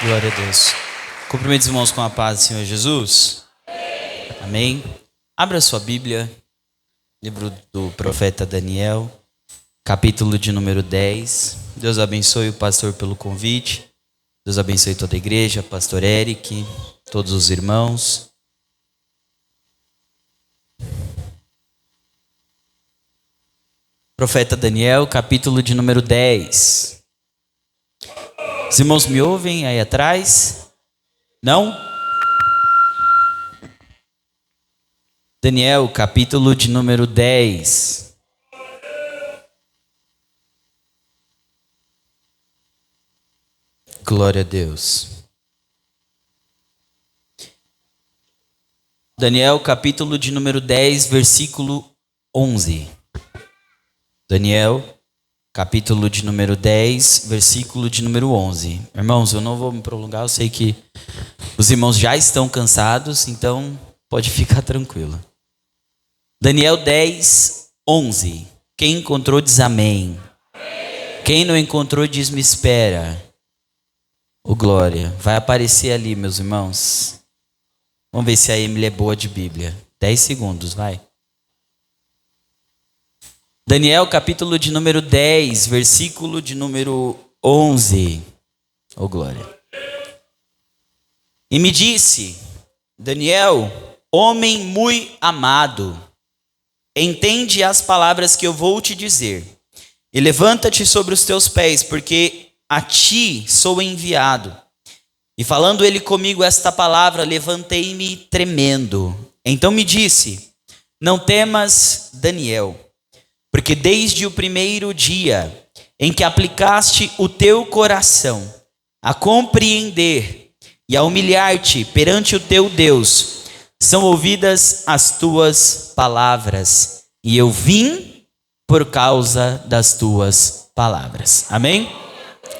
Glória a Deus. Cumprimento os irmãos com a paz do Senhor Jesus. Amém. Abra sua Bíblia, livro do profeta Daniel, capítulo de número 10. Deus abençoe o pastor pelo convite. Deus abençoe toda a igreja, pastor Eric, todos os irmãos. Profeta Daniel, capítulo de número 10. Os irmãos me ouvem aí atrás? Não? Daniel, capítulo de número 10. Glória a Deus. Daniel, capítulo de número 10, versículo 11. Daniel, capítulo de número 10, versículo de número 11. Irmãos, eu não vou me prolongar, eu sei que os irmãos já estão cansados, então pode ficar tranquilo. Daniel 10, 11. Quem encontrou diz amém. Quem não encontrou diz me espera. Ô glória, vai aparecer ali, meus irmãos. Vamos ver se a Emily é boa de Bíblia. 10 segundos, vai. Daniel, capítulo de número 10, versículo de número 11. Ô glória. E me disse, Daniel, homem muito amado, entende as palavras que eu vou te dizer, e levanta-te sobre os teus pés, porque a ti sou enviado. E falando ele comigo esta palavra, levantei-me tremendo. Então me disse, não temas, Daniel, porque desde o primeiro dia em que aplicaste o teu coração a compreender e a humilhar-te perante o teu Deus, são ouvidas as tuas palavras, e eu vim por causa das tuas palavras. Amém?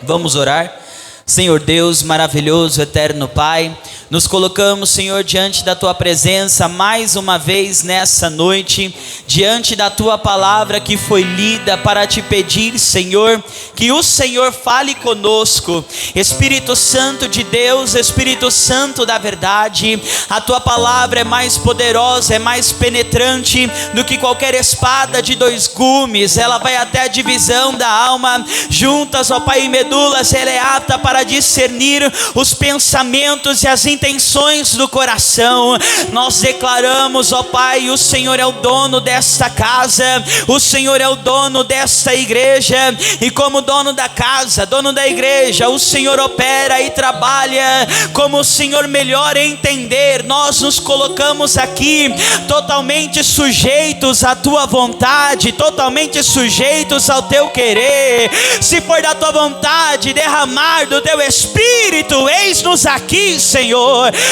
Vamos orar. Senhor Deus maravilhoso, eterno Pai, nos colocamos, Senhor, diante da Tua presença mais uma vez nessa noite, diante da Tua palavra que foi lida, para te pedir, Senhor, que o Senhor fale conosco. Espírito Santo de Deus, Espírito Santo da verdade, a Tua palavra é mais poderosa, é mais penetrante do que qualquer espada de dois gumes. Ela vai até a divisão da alma, juntas, ó Pai, e medulas. Ela é apta para discernir os pensamentos e as intenções do coração. Nós declaramos, ó Pai, o Senhor é o dono desta casa, o Senhor é o dono desta igreja, e como dono da casa, dono da igreja, o Senhor opera e trabalha como o Senhor melhor entender. Nós nos colocamos aqui totalmente sujeitos à Tua vontade, totalmente sujeitos ao Teu querer. Se for da Tua vontade derramar do Teu Espírito, eis-nos aqui, Senhor.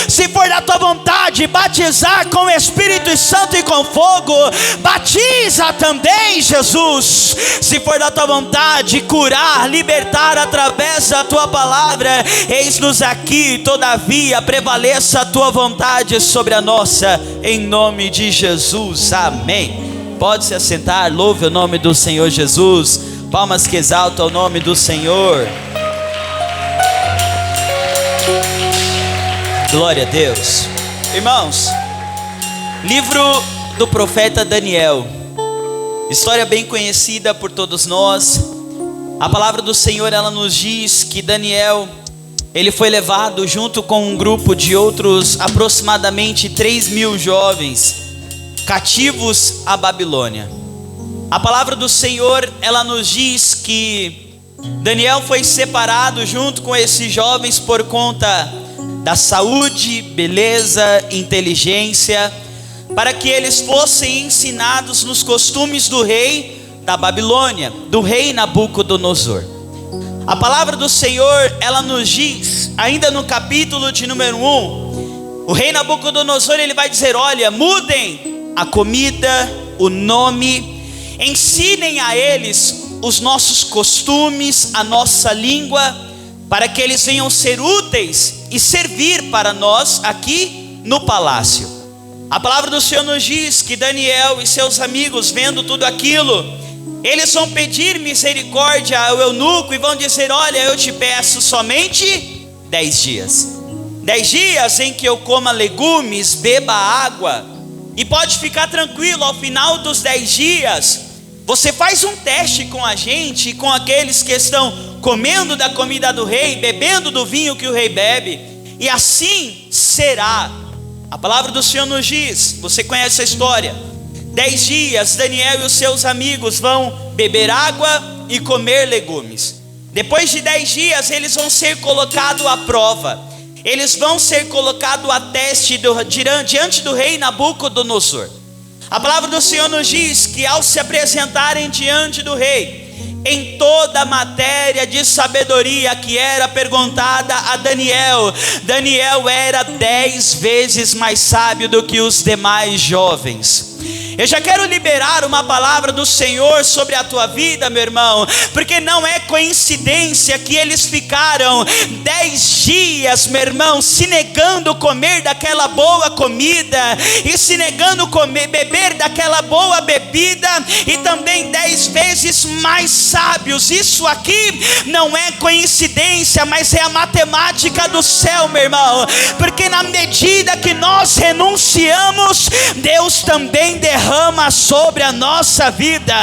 Se for da Tua vontade batizar com o Espírito Santo e com fogo, batiza também, Jesus. Se for da Tua vontade curar, libertar através da Tua palavra, eis-nos aqui. Todavia prevaleça a Tua vontade sobre a nossa, em nome de Jesus, amém. Pode se assentar, louve o nome do Senhor Jesus. Palmas que exaltam o nome do Senhor. Glória a Deus. Irmãos, livro do profeta Daniel, história bem conhecida por todos nós. A palavra do Senhor, ela nos diz que Daniel, ele foi levado junto com um grupo de outros aproximadamente 3.000 jovens cativos à Babilônia. A palavra do Senhor, ela nos diz que Daniel foi separado junto com esses jovens por conta da saúde, beleza, inteligência, para que eles fossem ensinados nos costumes do rei da Babilônia, do rei Nabucodonosor. A palavra do Senhor, ela nos diz, ainda no capítulo de número 1, o rei Nabucodonosor, ele vai dizer, olha, mudem a comida, o nome, ensinem a eles os nossos costumes, a nossa língua, para que eles venham ser úteis e servir para nós aqui no palácio. A palavra do Senhor nos diz que Daniel e seus amigos, vendo tudo aquilo, eles vão pedir misericórdia ao eunuco e vão dizer, olha, eu te peço somente 10 dias. 10 dias em que eu coma legumes, beba água. E pode ficar tranquilo, ao final dos 10 dias, você faz um teste com a gente, com aqueles que estão comendo da comida do rei, bebendo do vinho que o rei bebe. E assim será. A palavra do Senhor nos diz, você conhece a história. 10 dias, Daniel e os seus amigos vão beber água e comer legumes. Depois de 10 dias, eles vão ser colocados à prova. Eles vão ser colocados a teste diante do rei Nabucodonosor. A palavra do Senhor nos diz que ao se apresentarem diante do rei, em toda a matéria de sabedoria que era perguntada a Daniel, Daniel era 10 vezes mais sábio do que os demais jovens. Eu já quero liberar uma palavra do Senhor sobre a tua vida, meu irmão, porque não é coincidência que eles ficaram 10 dias, meu irmão, se negando comer daquela boa comida, e se negando beber daquela boa bebida, e também 10 vezes mais sábios. Isso aqui não é coincidência, mas é a matemática do céu, meu irmão, porque na medida que nós renunciamos, Deus também derrama sobre a nossa vida.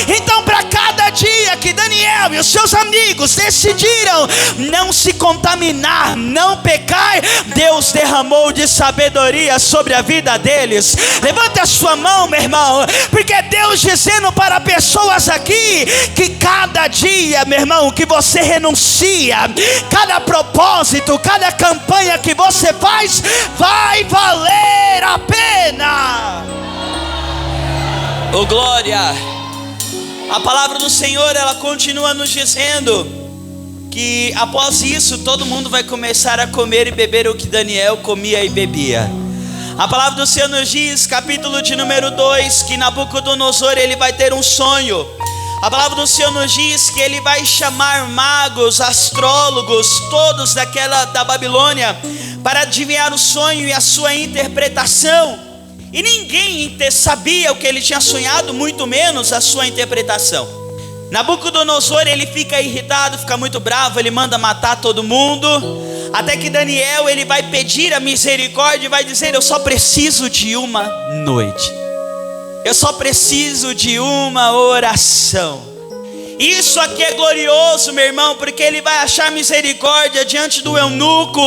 Então, para cada dia que Daniel e os seus amigos decidiram não se contaminar, não pecar, Deus derramou de sabedoria sobre a vida deles. Levanta a sua mão, meu irmão, porque Deus dizendo para pessoas aqui que cada dia, meu irmão, que você renuncia, cada propósito, cada campanha que você faz, vai valer a pena. Oh glória! A palavra do Senhor, ela continua nos dizendo que após isso todo mundo vai começar a comer e beber o que Daniel comia e bebia. A palavra do Senhor nos diz, capítulo de número 2, que Nabucodonosor ele vai ter um sonho. A palavra do Senhor nos diz que ele vai chamar magos, astrólogos, todos da Babilônia, para adivinhar o sonho e a sua interpretação. E ninguém sabia o que ele tinha sonhado, muito menos a sua interpretação. Nabucodonosor ele fica irritado, fica muito bravo, ele manda matar todo mundo. Até que Daniel ele vai pedir a misericórdia e vai dizer: eu só preciso de uma noite. Eu só preciso de uma oração. Isso aqui é glorioso, meu irmão, porque ele vai achar misericórdia diante do eunuco.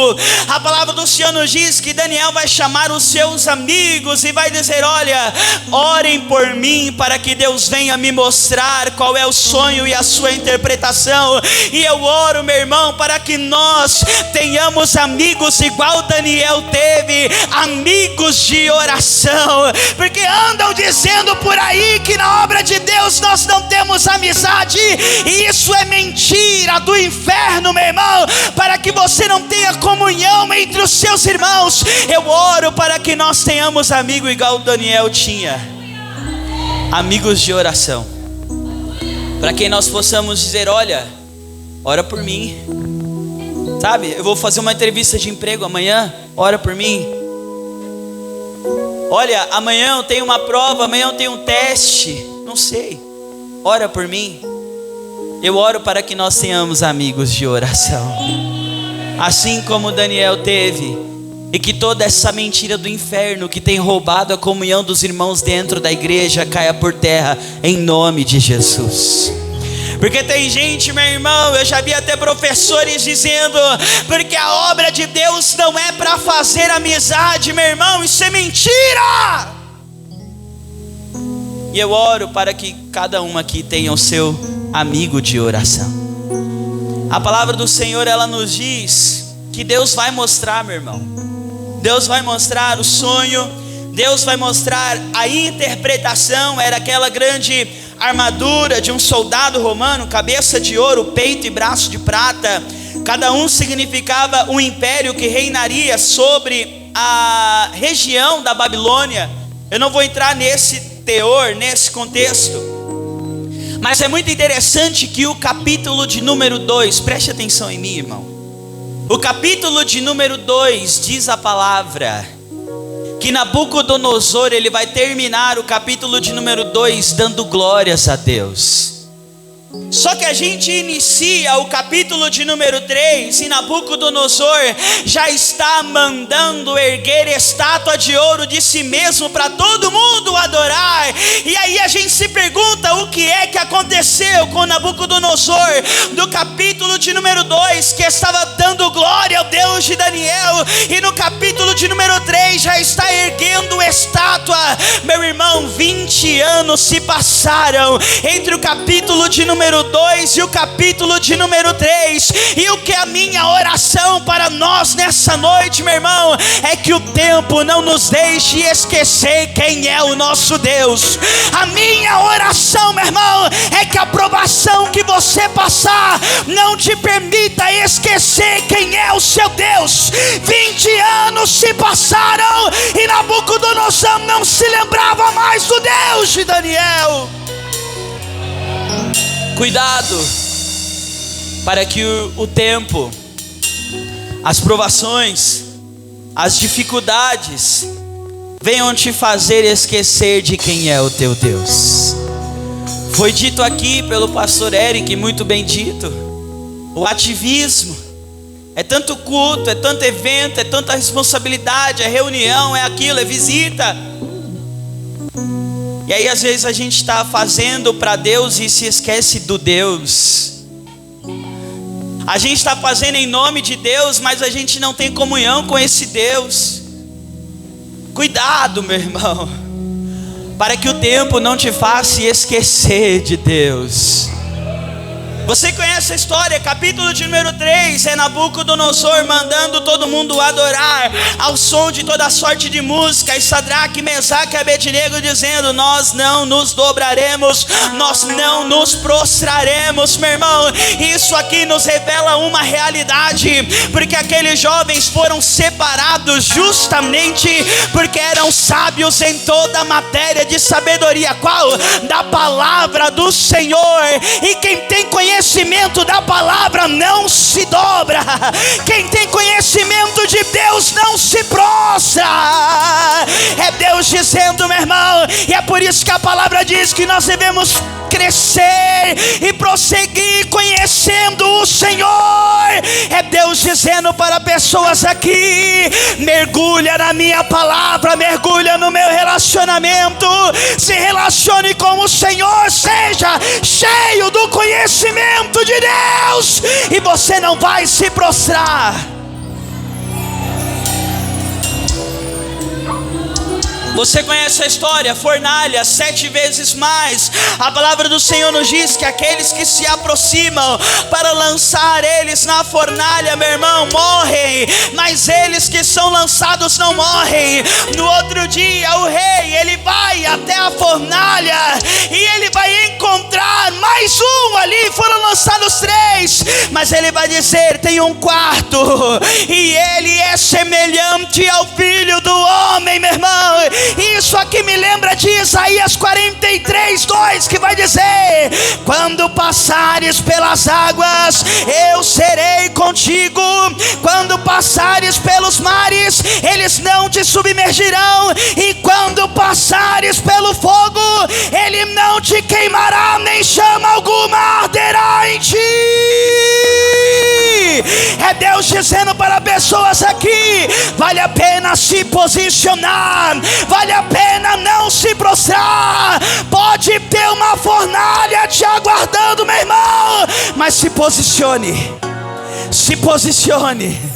A palavra do Senhor nos diz que Daniel vai chamar os seus amigos e vai dizer: olha, orem por mim para que Deus venha me mostrar qual é o sonho e a sua interpretação. E eu oro, meu irmão, para que nós tenhamos amigos igual Daniel teve, amigos de oração, porque andam dizendo por aí que na obra de Deus nós não temos amizade. E isso é mentira do inferno, meu irmão, para que você não tenha comunhão entre os seus irmãos. Eu oro para que nós tenhamos amigo igual Daniel tinha, amigos de oração, para que nós possamos dizer: olha, ora por mim, sabe, eu vou fazer uma entrevista de emprego amanhã, ora por mim. Olha, amanhã eu tenho uma prova, amanhã eu tenho um teste, não sei, ora por mim. Eu oro para que nós tenhamos amigos de oração, assim como Daniel teve, e que toda essa mentira do inferno que tem roubado a comunhão dos irmãos dentro da igreja caia por terra, em nome de Jesus. Porque tem gente, meu irmão, eu já vi até professores dizendo: porque a obra de Deus não é para fazer amizade, meu irmão, isso é mentira. E eu oro para que cada um aqui tenha o seu amigo de oração. A palavra do Senhor, ela nos diz que Deus vai mostrar, meu irmão, Deus vai mostrar o sonho, Deus vai mostrar a interpretação. Era aquela grande armadura de um soldado romano, cabeça de ouro, peito e braço de prata. Cada um significava um império que reinaria sobre a região da Babilônia. Eu não vou entrar nesse teor, nesse contexto, mas é muito interessante que o capítulo de número 2, preste atenção em mim, irmão. O capítulo de número 2 diz a palavra que Nabucodonosor ele vai terminar o capítulo de número 2 dando glórias a Deus. Só que a gente inicia o capítulo de número 3 e Nabucodonosor já está mandando erguer estátua de ouro de si mesmo para todo mundo adorar. E aí a gente se pergunta o que é que aconteceu com Nabucodonosor do capítulo de número 2, que estava dando glória ao Deus de Daniel, e no capítulo de número 3 já está erguendo estátua. Meu irmão, 20 anos se passaram entre o capítulo de número 2 e o capítulo de número 3, e o que é a minha oração para nós nessa noite, meu irmão, é que o tempo não nos deixe esquecer quem é o nosso Deus. A minha oração, meu irmão, é que a provação que você passar não te permita esquecer quem é o seu Deus. 20 anos se passaram e Nabucodonosor não se lembrava mais do Deus de Daniel. Cuidado, para que o tempo, as provações, as dificuldades venham te fazer esquecer de quem é o teu Deus. Foi dito aqui pelo pastor Eric, muito bem dito, o ativismo é tanto culto, é tanto evento, é tanta responsabilidade, é reunião, é aquilo, é visita. E aí às vezes a gente está fazendo para Deus e se esquece do Deus. A gente está fazendo em nome de Deus, mas a gente não tem comunhão com esse Deus. Cuidado, meu irmão, para que o tempo não te faça esquecer de Deus. Você conhece a história, capítulo de número 3, é Nabucodonosor mandando todo mundo adorar ao som de toda sorte de música, e Sadraque, Mesaque e Abednego dizendo: nós não nos dobraremos, nós não nos prostraremos. Meu irmão, isso aqui nos revela uma realidade, porque aqueles jovens foram separados justamente porque eram sábios em toda a matéria de sabedoria. Qual? Da palavra do Senhor. E quem tem conhecimento da palavra não se dobra. Quem tem conhecimento de Deus não se prostra. É Deus dizendo, meu irmão, e é por isso que a palavra diz que nós devemos crescer e prosseguir conhecendo o Senhor. É Deus dizendo para pessoas aqui: mergulha na minha palavra, mergulha no meu relacionamento, se relacione com o Senhor, seja cheio do conhecimento de Deus, e você não vai se prostrar. Você conhece a história, fornalha, 7 vezes mais. A palavra do Senhor nos diz que aqueles que se aproximam para lançar eles na fornalha, meu irmão, morrem, mas eles que são lançados não morrem. No outro dia o rei, ele vai até a fornalha e ele vai encontrar mais um ali. Foram lançados 3, mas ele vai dizer: tem um quarto, e ele é semelhante ao Filho do Homem, meu irmão. Isso aqui me lembra de Isaías 43:2, que vai dizer: quando passares pelas águas, eu serei contigo. Quando passares pelos mares, eles não te submergirão. E quando passares pelo fogo, ele não te queimará, nem chama alguma arderá em ti. É Deus dizendo para pessoas aqui: vale a pena se posicionar, vale a pena não se prostrar. Pode ter uma fornalha te aguardando, meu irmão, mas se posicione, se posicione.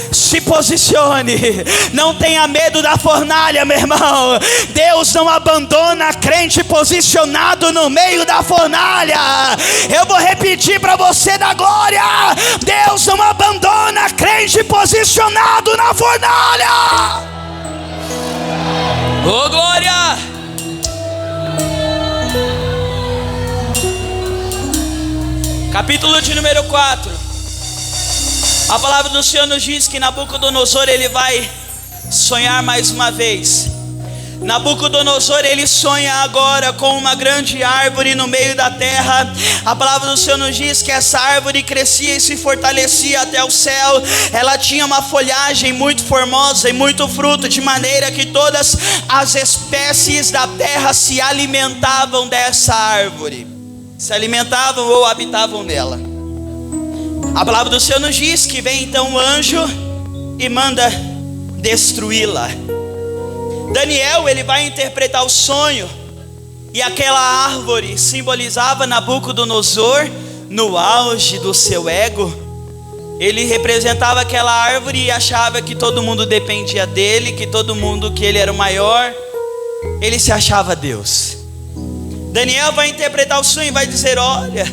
Se posicione, não tenha medo da fornalha, meu irmão. Deus não abandona crente posicionado no meio da fornalha. Eu vou repetir para você da glória: Deus não abandona crente posicionado na fornalha. Oh, glória! Capítulo de número 4. A palavra do Senhor nos diz que Nabucodonosor, ele vai sonhar mais uma vez. Nabucodonosor, ele sonha agora com uma grande árvore no meio da terra. A palavra do Senhor nos diz que essa árvore crescia e se fortalecia até o céu. Ela tinha uma folhagem muito formosa e muito fruto, de maneira que todas as espécies da terra se alimentavam dessa árvore. se alimentavam ou habitavam nela. A palavra do Senhor nos diz que vem então um anjo e manda destruí-la. Daniel, ele vai interpretar o sonho, e aquela árvore simbolizava Nabucodonosor no auge do seu ego. Ele representava aquela árvore e achava que todo mundo dependia dele, que ele era o maior. Ele se achava Deus. Daniel vai interpretar o sonho e vai dizer: olha,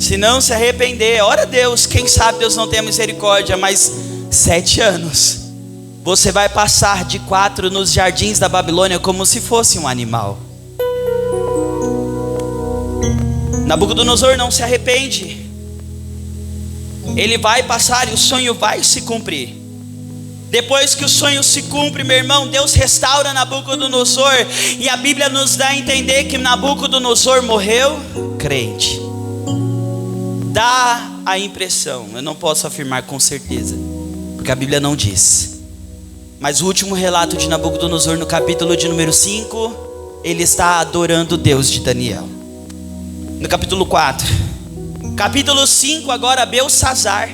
se não se arrepender, ora Deus, quem sabe Deus não tenha misericórdia, mas 7 anos você vai passar de 4 nos jardins da Babilônia como se fosse um animal. Nabucodonosor não se arrepende. Ele vai passar e o sonho vai se cumprir. Depois que o sonho se cumpre, meu irmão, Deus restaura Nabucodonosor. E a Bíblia nos dá a entender que Nabucodonosor morreu crente. Dá a impressão, eu não posso afirmar com certeza, porque a Bíblia não diz. Mas o último relato de Nabucodonosor, no capítulo de número 5, ele está adorando o Deus de Daniel. No capítulo 4, capítulo 5, agora Belsassar,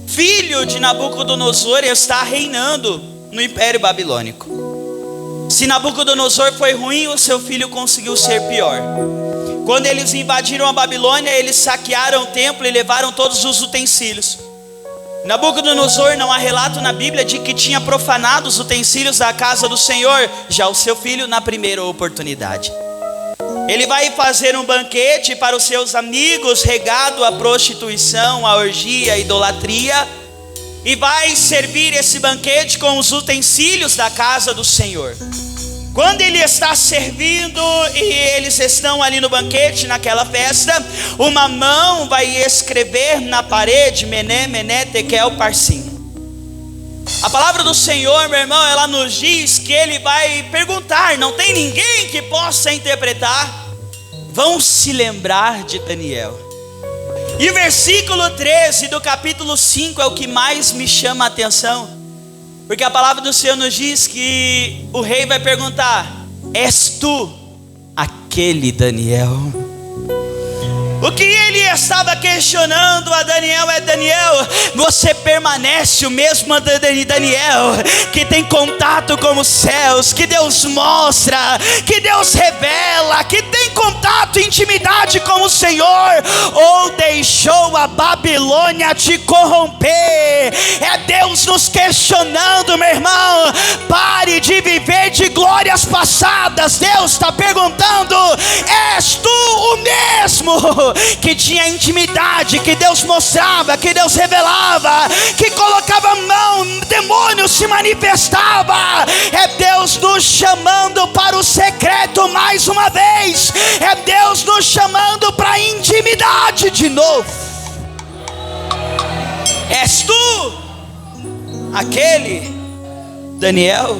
filho de Nabucodonosor, está reinando no Império Babilônico. Se Nabucodonosor foi ruim, o seu filho conseguiu ser pior. Quando eles invadiram a Babilônia, eles saquearam o templo e levaram todos os utensílios. Nabucodonosor, não há relato na Bíblia de que tinha profanado os utensílios da casa do Senhor. Já o seu filho, na primeira oportunidade, ele vai fazer um banquete para os seus amigos, regado à prostituição, à orgia, à idolatria, e vai servir esse banquete com os utensílios da casa do Senhor. Quando ele está servindo e eles estão ali no banquete, naquela festa, uma mão vai escrever na parede: Mené, Mené, Tekel, Parsim. A palavra do Senhor, meu irmão, ela nos diz que ele vai perguntar, não tem ninguém que possa interpretar. Vão se lembrar de Daniel. E o versículo 13 do capítulo 5 é o que mais me chama a atenção, porque a palavra do Senhor nos diz que o rei vai perguntar: és tu aquele Daniel? O que ele estava questionando a Daniel é: Daniel, você permanece o mesmo Daniel, que tem contato com os céus, que Deus mostra, que Deus revela, que tem contato e intimidade com o Senhor? Ou deixou a Babilônia te corromper? É Deus nos questionando, meu irmão. Pare de viver de glórias passadas. Deus está perguntando: és tu o mesmo que tinha intimidade, que Deus mostrava, que Deus revelava, que colocava a mão, demônio se manifestava? É Deus nos chamando para o secreto mais uma vez. É Deus nos chamando para a intimidade de novo. És tu aquele Daniel?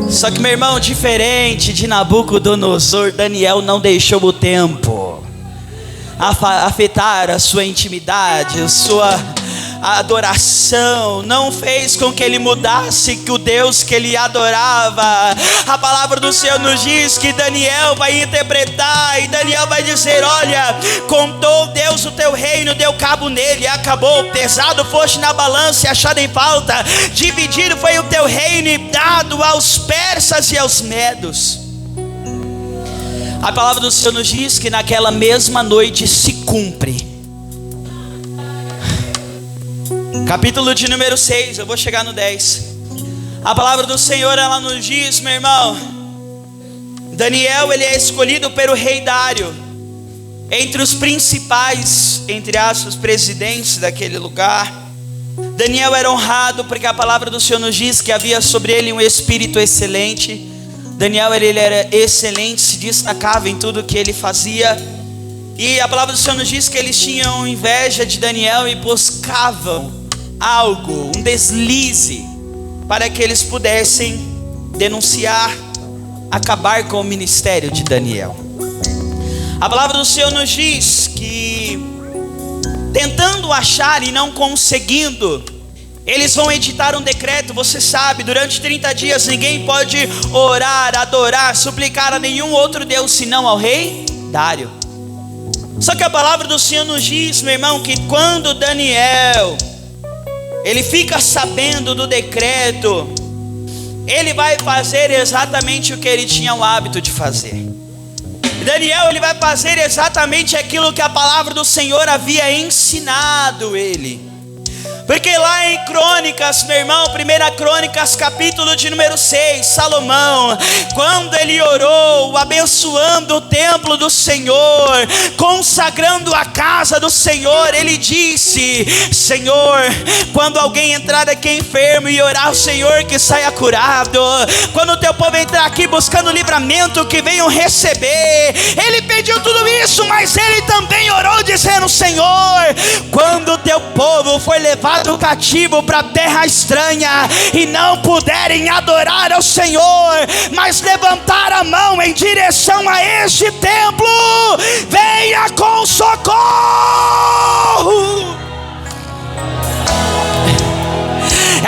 Só que, meu irmão, diferente de Nabucodonosor, Daniel não deixou o tempo afetar a sua intimidade, a sua adoração. Não fez com que ele mudasse que o Deus que ele adorava. A palavra do Senhor nos diz que Daniel vai interpretar, e Daniel vai dizer: olha, contou Deus o teu reino, deu cabo nele, acabou. Pesado foste na balança e achado em falta, dividido foi o teu reino e dado aos persas e aos medos. A palavra do Senhor nos diz que naquela mesma noite se cumpre. Capítulo de número 6, eu vou chegar no 10. A palavra do Senhor, ela nos diz, meu irmão, Daniel, ele é escolhido pelo rei Dário, entre os principais, entre aspas, presidentes daquele lugar. Daniel era honrado porque a palavra do Senhor nos diz que havia sobre ele um espírito excelente. Daniel, ele era excelente, se destacava em tudo que ele fazia. E a palavra do Senhor nos diz que eles tinham inveja de Daniel e buscavam algo, um deslize, para que eles pudessem denunciar, acabar com o ministério de Daniel. A palavra do Senhor nos diz que, tentando achar e não conseguindo, eles vão editar um decreto. Você sabe, durante 30 dias ninguém pode orar, adorar, suplicar a nenhum outro Deus senão ao rei Dário. Só que a palavra do Senhor nos diz, meu irmão, que quando Daniel ele fica sabendo do decreto, ele vai fazer exatamente o que ele tinha o hábito de fazer. Daniel, ele vai fazer exatamente aquilo que a palavra do Senhor havia ensinado ele. Porque lá em Crônicas, meu irmão, 1 Crônicas, capítulo de número 6, Salomão, quando ele orou, abençoando o templo do Senhor, consagrando a casa do Senhor, ele disse: Senhor, quando alguém entrar aqui enfermo e orar ao Senhor, que saia curado. Quando o teu povo entrar aqui buscando livramento, que venham receber. Ele pediu tudo isso, mas ele também orou dizendo: Senhor, quando o teu povo for levado cativo para terra estranha e não puderem adorar ao Senhor, mas levantar a mão em direção a este templo, venha com socorro.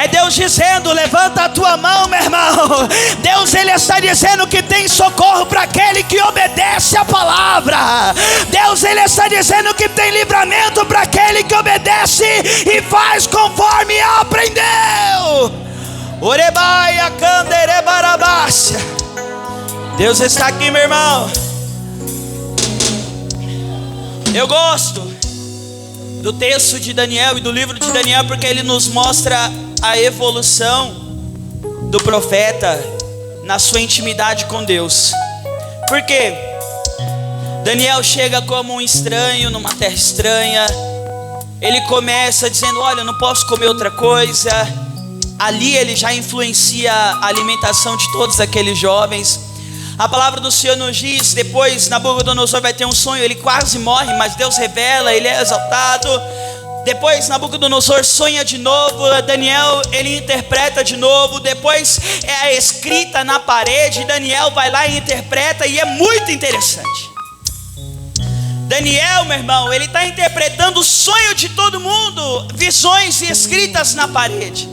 É Deus dizendo: levanta a tua mão, meu irmão. Deus, ele está dizendo que tem socorro para aquele que obedece a palavra. Deus, ele está dizendo que tem livramento para aquele que obedece e faz conforme aprendeu. Orebaia canderebarabácia. Deus está aqui, meu irmão. Eu gosto do texto de Daniel e do livro de Daniel, porque ele nos mostra a evolução do profeta na sua intimidade com Deus. Porque Daniel chega como um estranho numa terra estranha. Ele começa dizendo: olha, eu não posso comer outra coisa. Ali ele já influencia a alimentação de todos aqueles jovens. A palavra do Senhor nos diz, depois Nabucodonosor vai ter um sonho, ele quase morre, mas Deus revela, ele é exaltado. Depois Nabucodonosor sonha de novo, Daniel ele interpreta de novo, depois é a escrita na parede, Daniel vai lá e interpreta, e é muito interessante. Daniel, meu irmão, ele está interpretando o sonho de todo mundo, visões escritas na parede.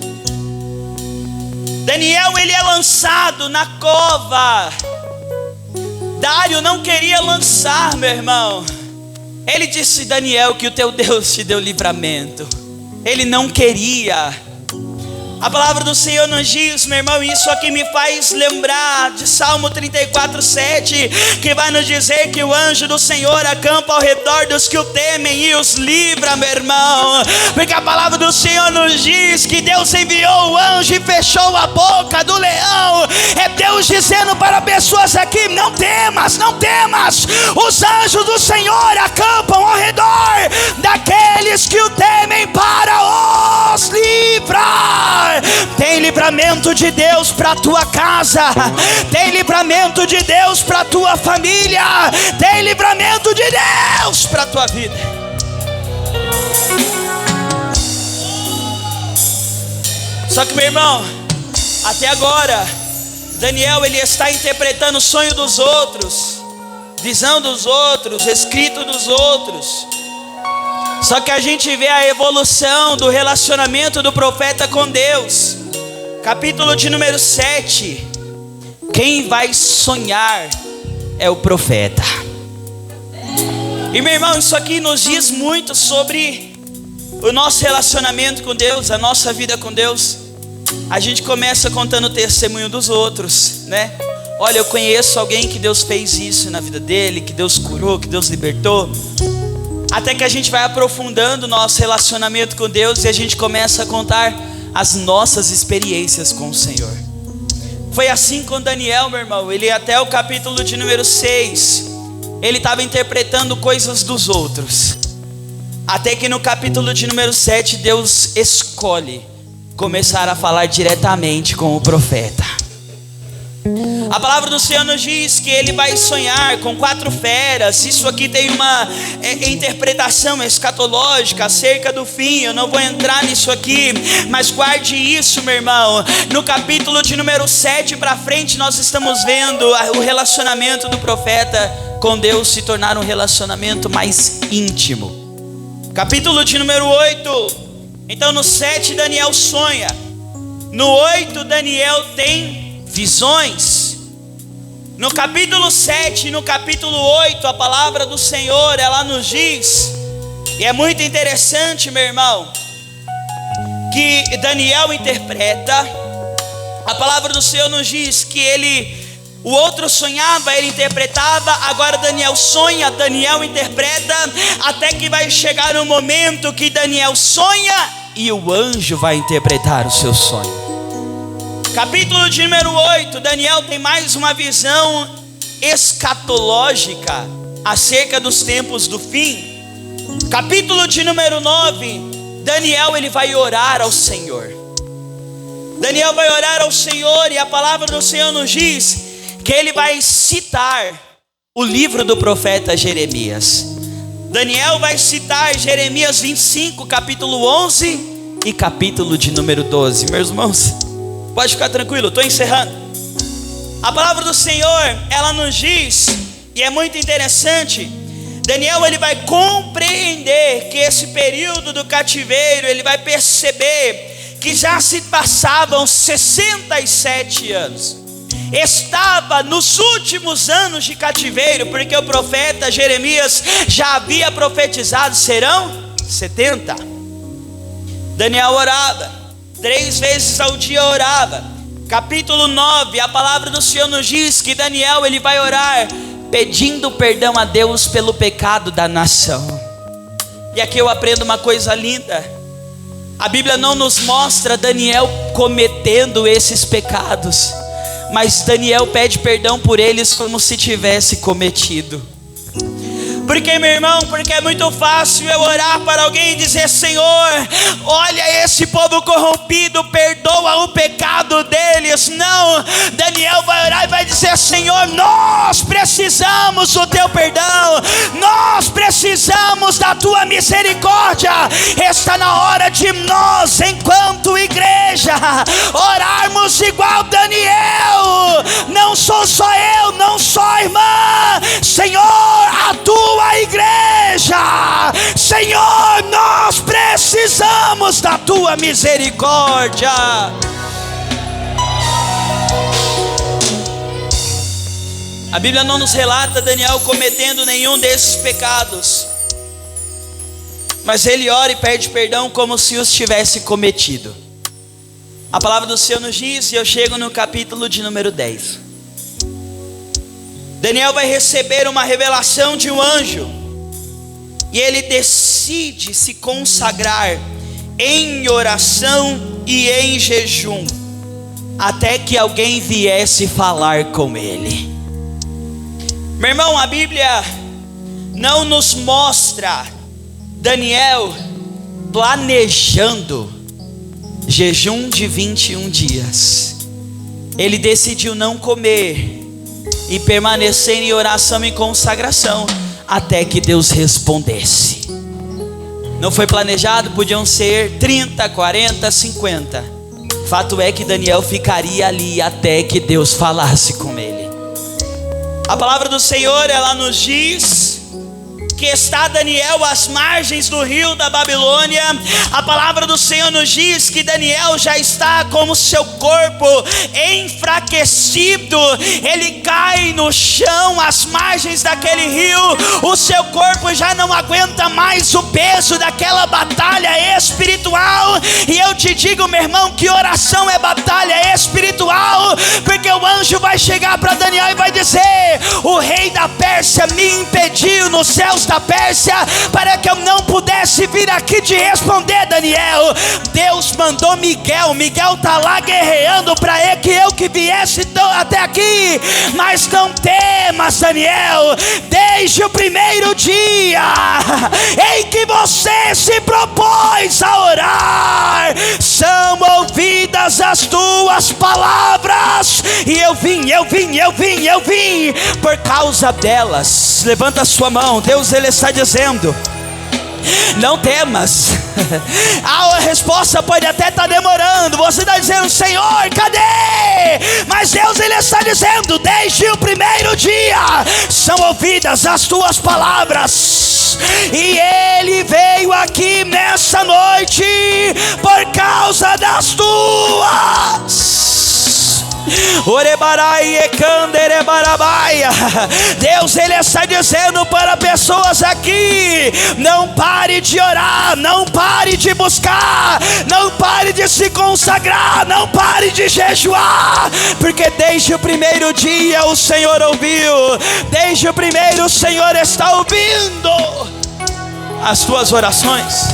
Daniel, ele é lançado na cova. Dário não queria lançar, meu irmão. Ele disse: Daniel, que o teu Deus te deu livramento. Ele não queria. A palavra do Senhor nos diz, meu irmão, isso aqui me faz lembrar de Salmo 34:7, que vai nos dizer que o anjo do Senhor acampa ao redor dos que o temem e os livra, meu irmão. Porque a palavra do Senhor nos diz que Deus enviou o anjo e fechou a boca do leão. É Deus dizendo para pessoas aqui: não temas, não temas. Os anjos do Senhor acampam ao redor daqueles que o temem para os livrar. Tem livramento de Deus para a tua casa, tem livramento de Deus para a tua família, tem livramento de Deus para a tua vida. Só que, meu irmão, até agora Daniel ele está interpretando o sonho dos outros, visão dos outros, escrito dos outros. Só que a gente vê a evolução do relacionamento do profeta com Deus. Capítulo de número 7. Quem vai sonhar é o profeta. E, meu irmão, isso aqui nos diz muito sobre o nosso relacionamento com Deus, a nossa vida com Deus. A gente começa contando o testemunho dos outros, né? Olha, eu conheço alguém que Deus fez isso na vida dele, que Deus curou, que Deus libertou. Até que a gente vai aprofundando o nosso relacionamento com Deus e a gente começa a contar as nossas experiências com o Senhor. Foi assim com Daniel, meu irmão. Ele até o capítulo de número 6, ele estava interpretando coisas dos outros. Até que no capítulo de número 7, Deus escolhe começar a falar diretamente com o profeta. A palavra do Senhor nos diz que ele vai sonhar com 4 feras. Isso aqui tem uma interpretação escatológica acerca do fim. Eu não vou entrar nisso aqui, mas guarde isso, meu irmão. No capítulo de número 7 para frente, nós estamos vendo o relacionamento do profeta com Deus se tornar um relacionamento mais íntimo. Capítulo de número 8. Então no 7 Daniel sonha. No 8 Daniel tem visões. No capítulo 7 e no capítulo 8, a palavra do Senhor, ela nos diz, e é muito interessante, meu irmão, que Daniel interpreta. A palavra do Senhor nos diz que o outro sonhava, ele interpretava, agora Daniel sonha, Daniel interpreta, até que vai chegar um momento que Daniel sonha e o anjo vai interpretar o seu sonho. Capítulo de número 8, Daniel tem mais uma visão escatológica acerca dos tempos do fim. Capítulo de número 9, Daniel ele vai orar ao Senhor. Daniel vai orar ao Senhor e a palavra do Senhor nos diz que ele vai citar o livro do profeta Jeremias. Daniel vai citar Jeremias 25, capítulo 11 e capítulo de número 12. Meus irmãos, pode ficar tranquilo, estou encerrando. A palavra do Senhor, ela nos diz, e é muito interessante, Daniel ele vai compreender que esse período do cativeiro, ele vai perceber que já se passavam 67 anos. Estava nos últimos anos de cativeiro, porque o profeta Jeremias já havia profetizado, serão 70. Daniel orava, 3 vezes ao dia orava. Capítulo 9, a palavra do Senhor nos diz que Daniel ele vai orar pedindo perdão a Deus pelo pecado da nação. E aqui eu aprendo uma coisa linda. A Bíblia não nos mostra Daniel cometendo esses pecados, mas Daniel pede perdão por eles como se tivesse cometido. Porque, meu irmão, porque é muito fácil eu orar para alguém e dizer: Senhor, olha esse povo corrompido, perdoa o pecado deles. Não, Daniel vai orar e vai dizer: Senhor, nós precisamos do teu perdão, nós precisamos da tua misericórdia. Está na hora de nós, enquanto igreja, orarmos igual Daniel. Não sou só eu, não só a irmã, Senhor, a tua igreja, Senhor, nós precisamos da tua misericórdia. A Bíblia não nos relata Daniel cometendo nenhum desses pecados, mas ele ora e pede perdão como se os tivesse cometido. A palavra do Senhor nos diz, e eu chego no capítulo de número 10. Daniel vai receber uma revelação de um anjo, e ele decide se consagrar em oração e em jejum, até que alguém viesse falar com ele. Meu irmão, a Bíblia não nos mostra Daniel planejando jejum de 21 dias. Ele decidiu não comer e permanecer em oração e consagração até que Deus respondesse. Não foi planejado, podiam ser 30, 40, 50. Fato é que Daniel ficaria ali até que Deus falasse com ele. A palavra do Senhor, ela nos diz que está Daniel às margens do rio da Babilônia. A palavra do Senhor nos diz que Daniel já está com o seu corpo enfraquecido. Ele cai no chão às margens daquele rio. O seu corpo já não aguenta mais o peso daquela batalha espiritual. E eu te digo, meu irmão, que oração é batalha espiritual, porque o anjo vai chegar para Daniel e vai dizer: o rei da Pérsia me impediu nos céus da Pérsia para que eu não pudesse vir aqui te responder, Daniel. Deus mandou Miguel está lá guerreando para que eu que viesse até aqui. Mas não temas, Daniel, desde o primeiro dia em que você se propôs a orar, são ouvidas as tuas palavras, e eu vim por causa delas. Levanta a sua mão, Deus ele está dizendo: não temas. A resposta pode até estar demorando. Você está dizendo: Senhor, cadê? Mas Deus ele está dizendo: desde o primeiro dia são ouvidas as tuas palavras. E ele veio aqui nessa noite por causa das tuas Deus, Ele está dizendo para pessoas aqui: não pare de orar, não pare de buscar, não pare de se consagrar, não pare de jejuar, porque desde o primeiro dia o Senhor ouviu, desde o primeiro o Senhor está ouvindo as tuas orações.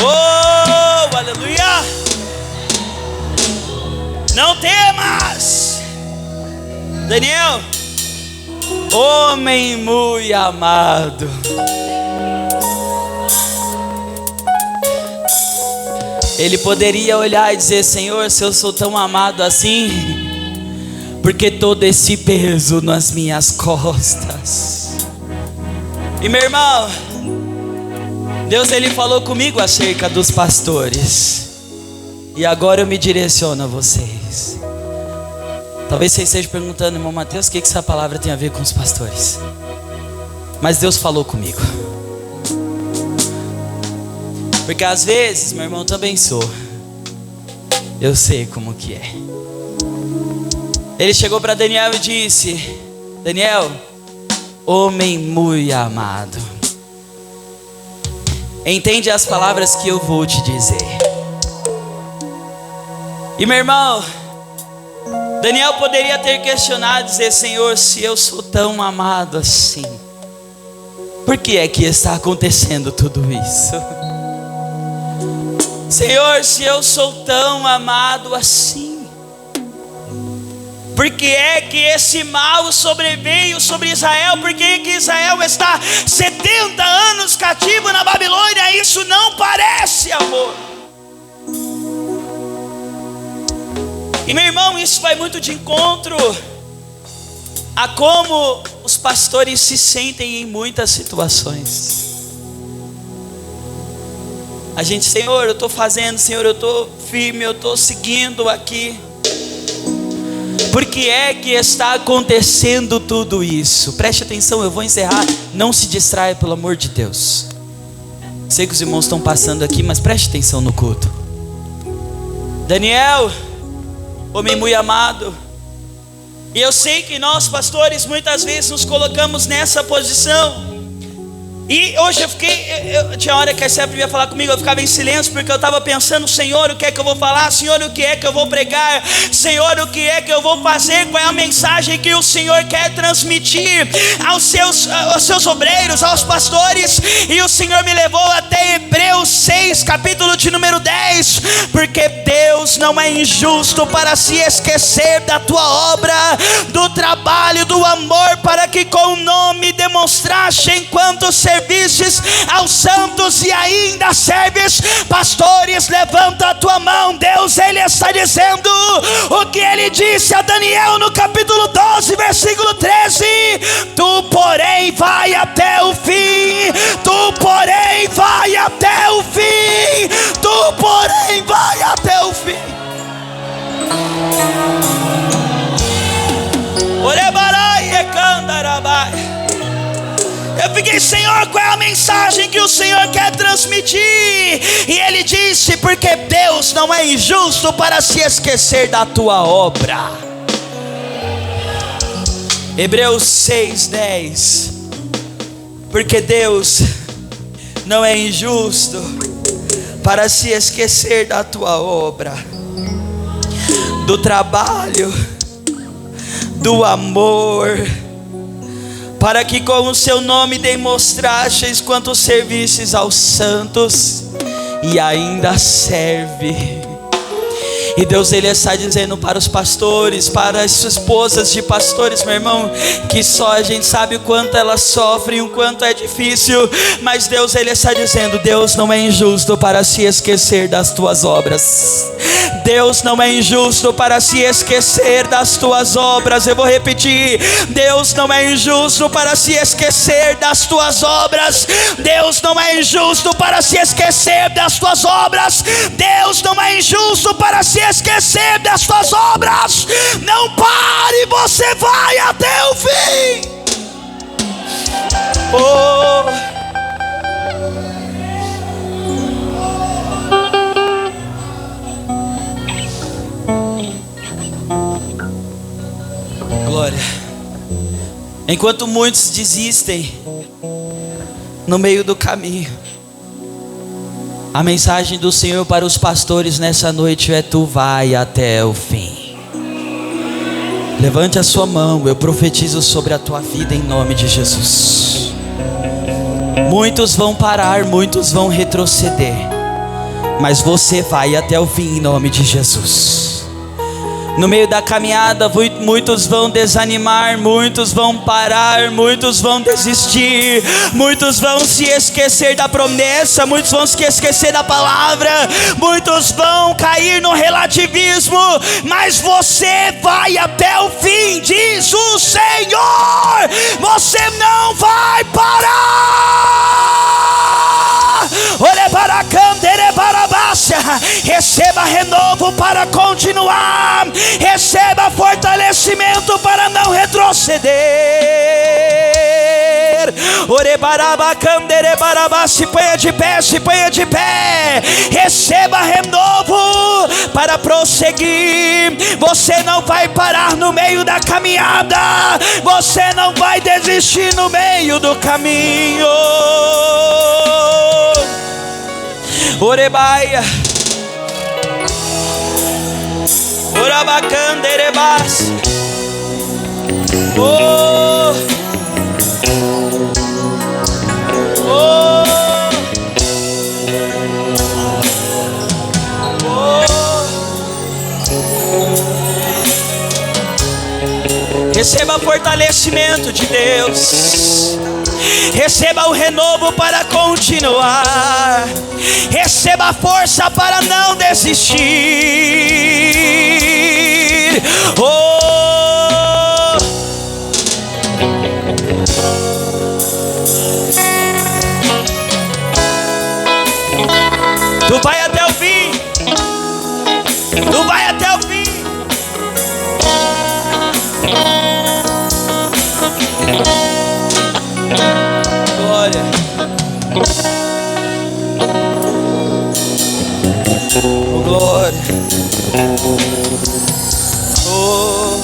Oh, aleluia! Não temas, Daniel, homem muito amado. Ele poderia olhar e dizer: Senhor, se eu sou tão amado assim, porque todo esse peso nas minhas costas. E meu irmão, Deus, Ele falou comigo acerca dos pastores, e agora eu me direciono a vocês. Talvez vocês estejam perguntando: irmão Mateus, o que essa palavra tem a ver com os pastores? Mas Deus falou comigo, porque às vezes, meu irmão, também sou, eu sei como que é. Ele chegou para Daniel e disse: Daniel, homem muito amado, entende as palavras que eu vou te dizer. E meu irmão, Daniel poderia ter questionado e dizer: Senhor, se eu sou tão amado assim, por que é que está acontecendo tudo isso? Senhor, se eu sou tão amado assim, por que é que esse mal sobreveio sobre Israel? Por que é que Israel está 70 anos cativo na Babilônia? Isso não parece amor. E meu irmão, isso vai muito de encontro a como os pastores se sentem em muitas situações. A gente: Senhor, eu estou fazendo, Senhor, eu estou firme, eu estou seguindo aqui. Por que é que está acontecendo tudo isso? Preste atenção, eu vou encerrar. Não se distraia, pelo amor de Deus. Sei que os irmãos estão passando aqui, mas preste atenção no culto. Daniel, homem muito amado. E eu sei que nós pastores muitas vezes nos colocamos nessa posição. E hoje tinha hora que a Sérvia ia falar comigo, eu ficava em silêncio, porque eu estava pensando: Senhor, o que é que eu vou falar? Senhor, o que é que eu vou pregar? Senhor, o que é que eu vou fazer? Qual é a mensagem que o Senhor quer transmitir aos seus obreiros, aos pastores? E o Senhor me levou até Hebreus 6, capítulo de número 10, porque Deus não é injusto para se esquecer da tua obra, do trabalho, do amor, para que com o nome demonstraste enquanto servistes aos santos e ainda serves. Pastores, levanta a tua mão. Deus, Ele está dizendo o que Ele disse a Daniel no capítulo 12, versículo 13: tu porém vai até o fim, tu porém vai até o fim, tu porém vai até o fim. Orebarai e candarabai. Eu fiquei: Senhor, qual é a mensagem que o Senhor quer transmitir? E Ele disse: porque Deus não é injusto para se esquecer da tua obra. Hebreus 6:10. Porque Deus não é injusto para se esquecer da tua obra, do trabalho, do amor, para que com o seu nome demonstrastes quanto servistes aos santos e ainda serve. E Deus, Ele está dizendo para os pastores, para as esposas de pastores, meu irmão, que só a gente sabe o quanto elas sofrem, o quanto é difícil, mas Deus, Ele está dizendo: Deus não é injusto para se esquecer das tuas obras. Deus não é injusto para se esquecer das tuas obras. Eu vou repetir: Deus não é injusto para se esquecer das tuas obras. Deus não é injusto para se esquecer das tuas obras. Deus não é injusto para se esquecer das tuas obras. Não pare, você vai até o fim. Oh. Glória. Enquanto muitos desistem no meio do caminho, a mensagem do Senhor para os pastores nessa noite é: tu vai até o fim. Levante a sua mão, eu profetizo sobre a tua vida em nome de Jesus. Muitos vão parar, muitos vão retroceder, mas você vai até o fim em nome de Jesus. No meio da caminhada, muitos vão desanimar, muitos vão parar, muitos vão desistir, muitos vão se esquecer da promessa, muitos vão se esquecer da palavra, muitos vão cair no relativismo, mas você vai até o fim, diz o Senhor. Você não vai parar. Receba renovo para continuar, receba fortalecimento para não retroceder. Se ponha de pé, se ponha de pé. Receba renovo para prosseguir. Você não vai parar no meio da caminhada, você não vai desistir no meio do caminho. Orebaia, orabacanderebas. Oh, oh, oh. Receba fortalecimento de Deus. Receba o renovo para continuar. Receba força para não desistir. Oh! Tu vai até o fim. Tu vai até o fim. Glória. Oh, glória. Oh,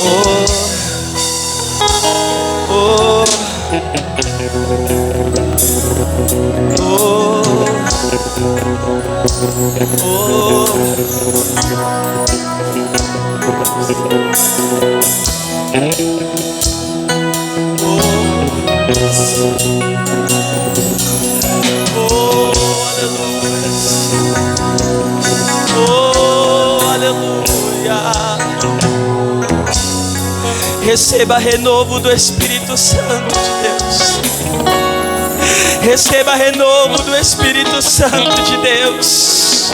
oh, oh, receba renovo do Espírito Santo de Deus. Receba renovo do Espírito Santo de Deus.